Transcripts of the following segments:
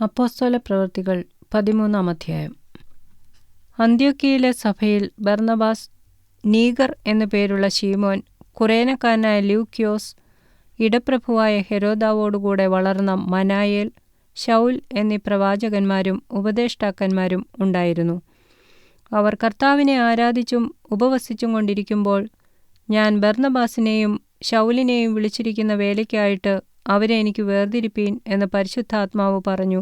അപ്പോസ്തലപ്രവൃത്തികൾ 13-ാം അധ്യായം. അന്ത്യോക്യയിലെ സഭയിൽ ബർന്നബാസ്, നീഗർ എന്നു പേരുള്ള ശീമോൻ, കുറേനക്കാരനായ ലൂക്യോസ്, ഇടപ്രഭുവായ ഹെരോദാവോടുകൂടെ വളർന്ന മനായേൽ, ശൗൽ എന്നീ പ്രവാചകന്മാരും ഉപദേഷ്ടാക്കന്മാരും ഉണ്ടായിരുന്നു. അവർ കർത്താവിനെ ആരാധിച്ചും ഉപവസിച്ചും കൊണ്ടിരിക്കുമ്പോൾ, ഞാൻ ബർന്നബാസിനെയും ശൗലിനെയും വിളിച്ചിരിക്കുന്ന വേലയ്ക്കായിട്ട് അവരെ എനിക്ക് വേർതിരിപ്പീൻ എന്ന് പരിശുദ്ധാത്മാവ് പറഞ്ഞു.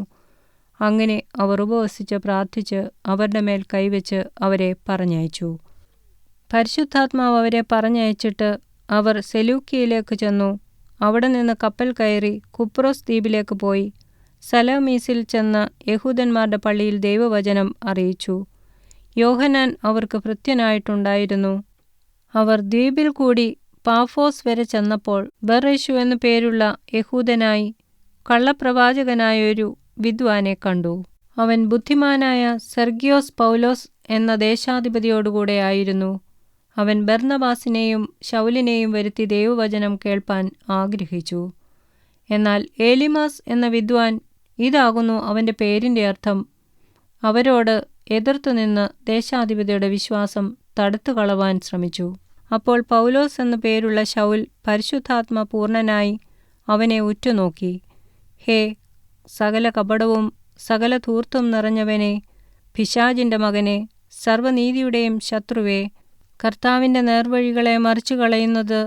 അങ്ങനെ അവർ ഉപവസിച്ച് പ്രാർത്ഥിച്ച് അവരുടെ മേൽ കൈവച്ച് അവരെ പറഞ്ഞയച്ചു. പരിശുദ്ധാത്മാവ് അവരെ പറഞ്ഞയച്ചിട്ട് അവർ സെലൂക്യയിലേക്ക് ചെന്നു. അവിടെ നിന്ന് കപ്പൽ കയറി കുപ്രോസ് ദ്വീപിലേക്ക് പോയി സലമീസിൽ ചെന്ന് യഹൂദന്മാരുടെ പള്ളിയിൽ ദൈവവചനം അറിയിച്ചു. യോഹന്നാൻ അവർക്ക് ഭൃത്യനായിട്ടുണ്ടായിരുന്നു. അവർ ദ്വീപിൽ കൂടി പാഫോസ് വരെ ചെന്നപ്പോൾ ബർയേശു എന്നു പേരുള്ള യഹൂദനായി കള്ളപ്രവാചകനായൊരു വിദ്വാനെ കണ്ടു. അവൻ ബുദ്ധിമാനായ സെർഗ്യോസ് പൗലോസ് എന്ന ദേശാധിപതിയോടുകൂടെ ആയിരുന്നു. അവൻ ബർന്നബാസിനെയും ശൗലിനെയും വരുത്തി ദൈവവചനം കേൾപ്പാൻ ആഗ്രഹിച്ചു. എന്നാൽ ഏലിമാസ് എന്ന വിദ്വാൻ, ഇതാകുന്നു അവൻ്റെ പേരിൻ്റെ അർത്ഥം, അവരോട് എതിർത്തുനിന്ന് ദേശാധിപതിയുടെ വിശ്വാസം തടുത്തുകളവാൻ ശ്രമിച്ചു. അപ്പോൾ പൗലോസ് എന്നു പേരുള്ള ശൗൽ പരിശുദ്ധാത്മ പൂർണ്ണനായി അവനെ ഉറ്റുനോക്കി. ഹേ, സകല കപടവും സകല ധൂർത്തും നിറഞ്ഞവനെ, പിശാചിൻ്റെ മകനെ, സർവ്വനീതിയുടെയും ശത്രുവേ, കർത്താവിൻ്റെ നേർവഴികളെ മറിച്ചു കളയുന്നത്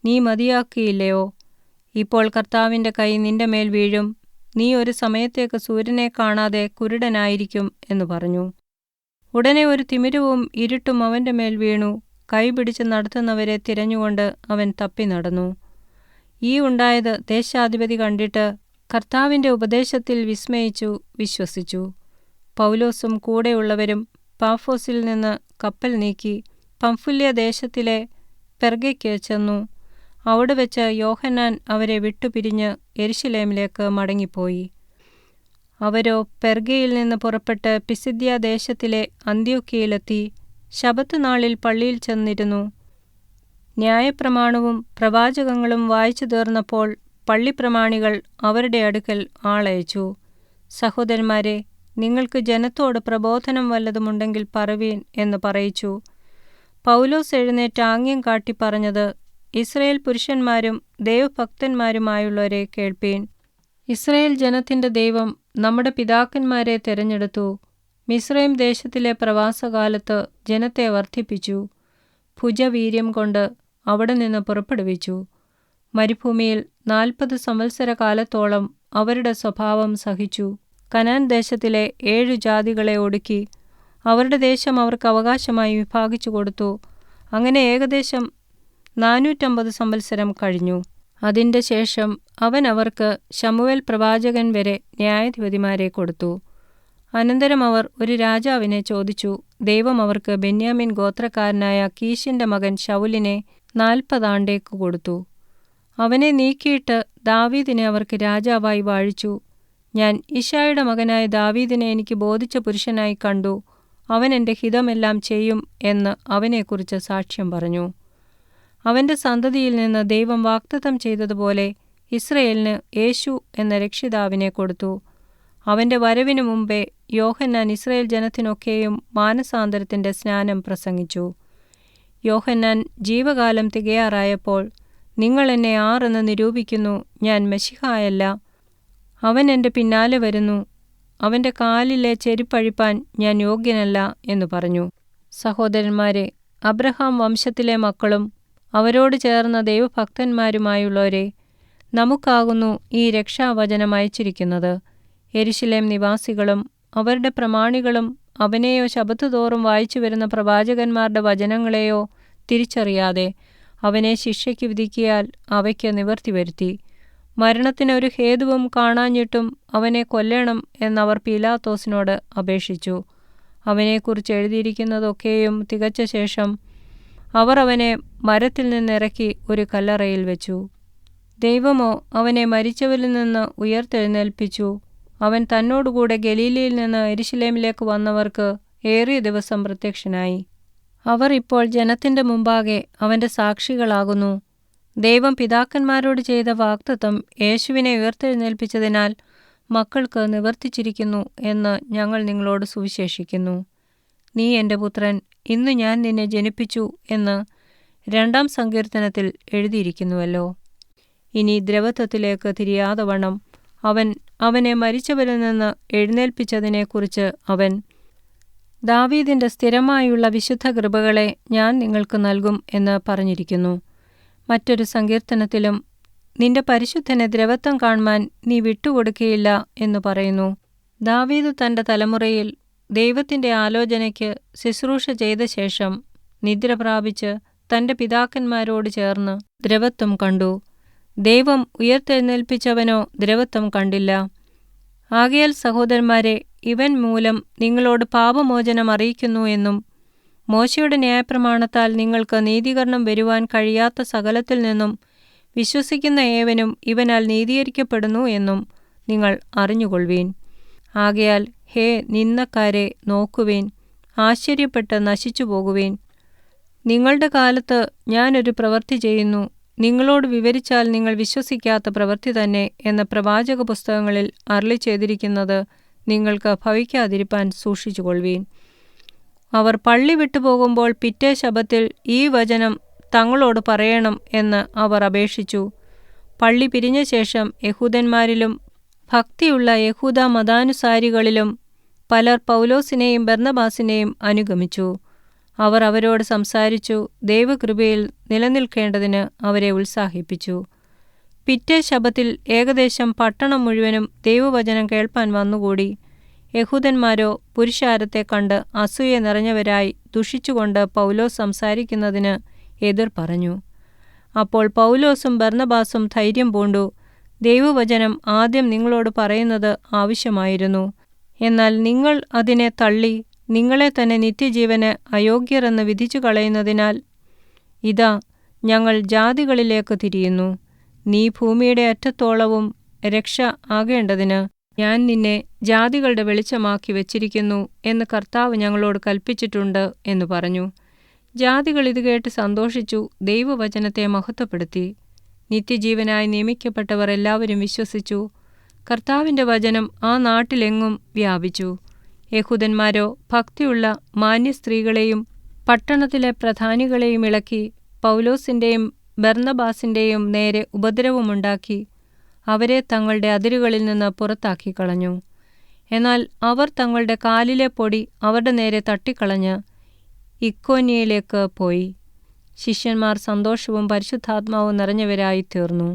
നീ മതിയാക്കിയില്ലയോ? ഇപ്പോൾ കർത്താവിൻ്റെ കൈ നിന്റെ മേൽ വീഴും. നീ ഒരു സമയത്തേക്ക് സൂര്യനെ കാണാതെ കുരുടനായിരിക്കും എന്ന് പറഞ്ഞു. ഉടനെ ഒരു തിമിരവും ഇരുട്ടും അവൻ്റെ മേൽ വീണു. കൈ പിടിച്ച് നടത്തുന്നവരെ തിരഞ്ഞുകൊണ്ട് അവൻ തപ്പി നടന്നു. ഈ ഉണ്ടായത് ദേശാധിപതി കണ്ടിട്ട് കർത്താവിൻ്റെ ഉപദേശത്തിൽ വിസ്മയിച്ചു വിശ്വസിച്ചു. പൗലോസും കൂടെയുള്ളവരും പാഫോസിൽ നിന്ന് കപ്പൽ നീക്കി പംഫുല്യ ദേശത്തിലെ പെർഗയ്ക്ക് ചെന്നു. അവിടെ വെച്ച് യോഹന്നാൻ അവരെ വിട്ടുപിരിഞ്ഞ് യെരുശലേമിലേക്ക് മടങ്ങിപ്പോയി. അവരോ പെർഗയിൽ നിന്ന് പുറപ്പെട്ട് പിസിദ്യ ദേശത്തിലെ അന്ത്യോക്യയിലെത്തി ശബത്ത് നാളിൽ പള്ളിയിൽ ചെന്നിരുന്നു. ന്യായപ്രമാണവും പ്രവാചകങ്ങളും വായിച്ചു തീർന്നപ്പോൾ പള്ളിപ്രമാണികൾ അവരുടെ അടുക്കൽ ആളയച്ചു. സഹോദരന്മാരെ, നിങ്ങൾക്ക് ജനത്തോട് പ്രബോധനം വല്ലതുമുണ്ടെങ്കിൽ പറവീൻ എന്ന് പറയിച്ചു. പൗലോസ് എഴുന്നേറ്റ് ആംഗ്യം കാട്ടി പറഞ്ഞത്, ഇസ്രായേൽ പുരുഷന്മാരും ദൈവഭക്തന്മാരുമായുള്ളവരെ കേൾപ്പീൻ. ഇസ്രായേൽ ജനത്തിൻ്റെ ദൈവം നമ്മുടെ പിതാക്കന്മാരെ തെരഞ്ഞെടുത്തു. മിസ്രയീം ദേശത്തിലെ പ്രവാസകാലത്ത് ജനത്തെ വർദ്ധിപ്പിച്ചു. ഭുജവീര്യം കൊണ്ട് അവിടെ നിന്ന് പുറപ്പെടുവിച്ചു. മരുഭൂമിയിൽ 40 സംവത്സര കാലത്തോളം അവരുടെ സ്വഭാവം സഹിച്ചു. കനാൻ ദേശത്തിലെ 7 ജാതികളെ ഒടുക്കി അവരുടെ ദേശം അവർക്ക് അവകാശമായി വിഭാഗിച്ചു കൊടുത്തു. അങ്ങനെ ഏകദേശം 450 സംവത്സരം കഴിഞ്ഞു. അതിൻ്റെ ശേഷം അവൻ അവർക്ക് ശമൂവേൽ പ്രവാചകൻ വരെ ന്യായാധിപതിമാരെ കൊടുത്തു. അനന്തരം അവർ ഒരു രാജാവിനെ ചോദിച്ചു. ദൈവം അവർക്ക് ബെന്യാമിൻ ഗോത്രക്കാരനായ കീശിൻ്റെ മകൻ ശൗലിനെ 40 ആണ്ടേക്ക് കൊടുത്തു. അവനെ നീക്കിയിട്ട് ദാവീദിനെ അവർക്ക് രാജാവായി വാഴിച്ചു. ഞാൻ ഇശായിയുടെ മകനായ ദാവീദിനെ എനിക്ക് ബോധിച്ച പുരുഷനായി കണ്ടു. അവൻ എൻ്റെ ഹിതമെല്ലാം ചെയ്യും എന്ന് അവനെക്കുറിച്ച് സാക്ഷ്യം പറഞ്ഞു. അവൻ്റെ സന്തതിയിൽ നിന്ന് ദൈവം വാഗ്ദത്തം ചെയ്തതുപോലെ ഇസ്രയേലിന് യേശു എന്ന രക്ഷിതാവിനെ കൊടുത്തു. അവൻ്റെ വരവിനു മുമ്പേ യോഹന്നാൻ ഇസ്രായേൽ ജനത്തിനൊക്കെയും മാനസാന്തരത്തിൻ്റെ സ്നാനം പ്രസംഗിച്ചു. യോഹന്നാൻ ജീവകാലം തികയാറായപ്പോൾ, നിങ്ങൾ എന്നെ ആരെന്ന് നിരൂപിക്കുന്നു, ഞാൻ മെശിഹായല്ല, അവൻ എൻ്റെ പിന്നാലെ വരുന്നു, അവൻ്റെ കാലിലെ ചെരുപ്പഴിപ്പാൻ ഞാൻ യോഗ്യനല്ല എന്ന് പറഞ്ഞു. സഹോദരന്മാരെ, അബ്രഹാം വംശത്തിലെ മക്കളും അവരോട് ചേർന്ന ദൈവഭക്തന്മാരുമായുള്ളവരെ, നമുക്കാകുന്നു ഈ രക്ഷാവചനം അയച്ചിരിക്കുന്നത്. യെരുശലേം നിവാസികളും അവരുടെ പ്രമാണികളും അവനെയോ ശബത്തുതോറും വായിച്ചു വരുന്ന പ്രവാചകന്മാരുടെ വചനങ്ങളെയോ തിരിച്ചറിയാതെ അവനെ ശിക്ഷയ്ക്ക് വിധിക്കിയാൽ അവയ്ക്ക് നിവൃത്തി വരുത്തി. മരണത്തിന് ഒരു ഹേതുവും കാണാഞ്ഞിട്ടും അവനെ കൊല്ലണം എന്നവർ പീലാത്തോസിനോട് അപേക്ഷിച്ചു. അവനെക്കുറിച്ച് എഴുതിയിരിക്കുന്നതൊക്കെയും തികച്ച ശേഷം അവർ അവനെ മരത്തിൽ നിന്നിറക്കി ഒരു കല്ലറയിൽ വെച്ചു. ദൈവമോ അവനെ മരിച്ചവരിൽ നിന്ന് ഉയർത്തെഴുന്നേൽപ്പിച്ചു. അവൻ തന്നോടുകൂടെ ഗലീലയിൽ നിന്ന് യെരുശലേമിലേക്ക് വന്നവർക്ക് ഏറിയ ദിവസം പ്രത്യക്ഷനായി. അവർ ഇപ്പോൾ ജനത്തിൻ്റെ മുമ്പാകെ അവൻ്റെ സാക്ഷികളാകുന്നു. ദൈവം പിതാക്കന്മാരോട് ചെയ്ത വാഗ്ദത്തം യേശുവിനെ ഉയർത്തെഴുന്നേൽപ്പിച്ചതിനാൽ മക്കൾക്ക് നിവർത്തിച്ചിരിക്കുന്നു എന്ന് ഞങ്ങൾ നിങ്ങളോട് സുവിശേഷിക്കുന്നു. നീ എൻ്റെ പുത്രൻ, ഇന്ന് ഞാൻ നിന്നെ ജനിപ്പിച്ചു എന്ന് 2-ാം സങ്കീർത്തനത്തിൽ എഴുതിയിരിക്കുന്നുവല്ലോ. ഇനി ദ്രവത്വത്തിലേക്ക് തിരിയാതെ വണ്ണം അവൻ അവനെ മരിച്ചവരിൽ നിന്ന് എഴുന്നേൽപ്പിച്ചതിനെക്കുറിച്ച് അവൻ, ദാവീദിൻ്റെ സ്ഥിരമായുള്ള വിശുദ്ധ കൃപകളെ ഞാൻ നിങ്ങൾക്ക് നൽകും എന്ന് പറഞ്ഞിരിക്കുന്നു. മറ്റൊരു സങ്കീർത്തനത്തിലും നിന്റെ പരിശുദ്ധനെ ദ്രവത്വം കാൺമാൻ നീ വിട്ടുകൊടുക്കുകയില്ല എന്ന് പറയുന്നു. ദാവീദ് തൻ്റെ തലമുറയിൽ ദൈവത്തിൻ്റെ ആലോചനയ്ക്ക് ശുശ്രൂഷ ചെയ്ത ശേഷം നിദ്ര പ്രാപിച്ച് തൻ്റെ പിതാക്കന്മാരോട് ചേർന്ന് ദ്രവത്വം കണ്ടു. ദൈവം ഉയർത്തെഴുന്നേൽപ്പിച്ചവനോ ദ്രവത്വം കണ്ടില്ല. ആകയാൽ സഹോദരന്മാരെ, ഇവൻ മൂലം നിങ്ങളോട് പാപമോചനം അറിയിക്കുന്നു എന്നും മോശയുടെ ന്യായപ്രമാണത്താൽ നിങ്ങൾക്ക് നീതീകരണം വരുവാൻ കഴിയാത്ത സകലത്തിൽ നിന്നും വിശ്വസിക്കുന്ന ഏവനും ഇവനാൽ നീതീകരിക്കപ്പെടുന്നു എന്നും നിങ്ങൾ അറിഞ്ഞുകൊള്ളുവീൻ. ആകയാൽ ഹേ നിന്ദക്കാരെ, നോക്കുവീൻ, ആശ്ചര്യപ്പെട്ട് നശിച്ചു പോകുവീൻ. നിങ്ങളുടെ കാലത്ത് ഞാനൊരു പ്രവൃത്തി ചെയ്യുന്നു, നിങ്ങളോട് വിവരിച്ചാൽ നിങ്ങൾ വിശ്വസിക്കാത്ത പ്രവൃത്തി തന്നെ എന്ന് പ്രവാചക പുസ്തകങ്ങളിൽ അരുളി ചെയ്തിരിക്കുന്നത് നിങ്ങൾക്ക് ഭവിക്കാതിരിപ്പാൻ സൂക്ഷിച്ചുകൊള്ളുവീൻ. അവർ പള്ളി വിട്ടുപോകുമ്പോൾ പിറ്റേ ശബ്ബത്തിൽ ഈ വചനം തങ്ങളോട് പറയണം എന്ന് അവർ അപേക്ഷിച്ചു. പള്ളി പിരിഞ്ഞ ശേഷം യഹൂദന്മാരിലും ഭക്തിയുള്ള യഹൂദ മതാനുസാരികളിലും പലർ പൗലോസിനെയും ബർന്നബാസിനെയും അനുഗമിച്ചു. അവർ അവരോട് സംസാരിച്ചു, ദൈവകൃപയിൽ നിലനിൽക്കേണ്ടതിന് അവരെ ഉത്സാഹിപ്പിച്ചു. പിറ്റേ ശബ്ബത്തിൽ ഏകദേശം പട്ടണം മുഴുവനും ദൈവവചനം കേൾപ്പാൻ വന്നുകൂടി. യഹൂദന്മാരോ പുരുഷാരത്തെ കണ്ട് അസൂയ നിറഞ്ഞവരായി ദുഷിച്ചുകൊണ്ട് പൗലോസ് സംസാരിക്കുന്നതിന് എതിർ പറഞ്ഞു. അപ്പോൾ പൗലോസും ബർന്നബാസും ധൈര്യം പൂണ്ടു, ദൈവവചനം ആദ്യം നിങ്ങളോട് പറയുന്നത് ആവശ്യമായിരുന്നു. എന്നാൽ നിങ്ങൾ അതിനെ തള്ളി നിങ്ങളെ തന്നെ നിത്യജീവന് അയോഗ്യരെന്ന് വിധിച്ചു കളയുന്നതിനാൽ ഇതാ ഞങ്ങൾ ജാതികളിലേക്ക് തിരിയുന്നു. നീ ഭൂമിയുടെ അറ്റത്തോളവും രക്ഷ ആകേണ്ടതിന് ഞാൻ നിന്നെ ജാതികളുടെ വെളിച്ചമാക്കി വച്ചിരിക്കുന്നു എന്ന് കർത്താവ് ഞങ്ങളോട് കൽപ്പിച്ചിട്ടുണ്ട് എന്ന് പറഞ്ഞു. ജാതികൾ ഇത് കേട്ട് സന്തോഷിച്ചു, ദൈവവചനത്തെ മഹത്വപ്പെടുത്തി. നിത്യജീവനായി നിയമിക്കപ്പെട്ടവർ എല്ലാവരും വിശ്വസിച്ചു. കർത്താവിൻ്റെ വചനം ആ നാട്ടിലെങ്ങും വ്യാപിച്ചു. യഹൂദന്മാരോ ഭക്തിയുള്ള മാന്യസ്ത്രീകളെയും പട്ടണത്തിലെ പ്രധാനികളെയും ഇളക്കി പൗലോസിൻ്റെയും ബർന്നബാസിൻ്റെയും നേരെ ഉപദ്രവമുണ്ടാക്കി അവരെ തങ്ങളുടെ അതിരുകളിൽ നിന്ന് പുറത്താക്കി കളഞ്ഞു. എന്നാൽ അവർ തങ്ങളുടെ കാലിലെ പൊടി അവരുടെ നേരെ തട്ടിക്കളഞ്ഞ് ഇക്കോന്യയിലേക്ക് പോയി. ശിഷ്യന്മാർ സന്തോഷവും പരിശുദ്ധാത്മാവും നിറഞ്ഞവരായി തീർന്നു.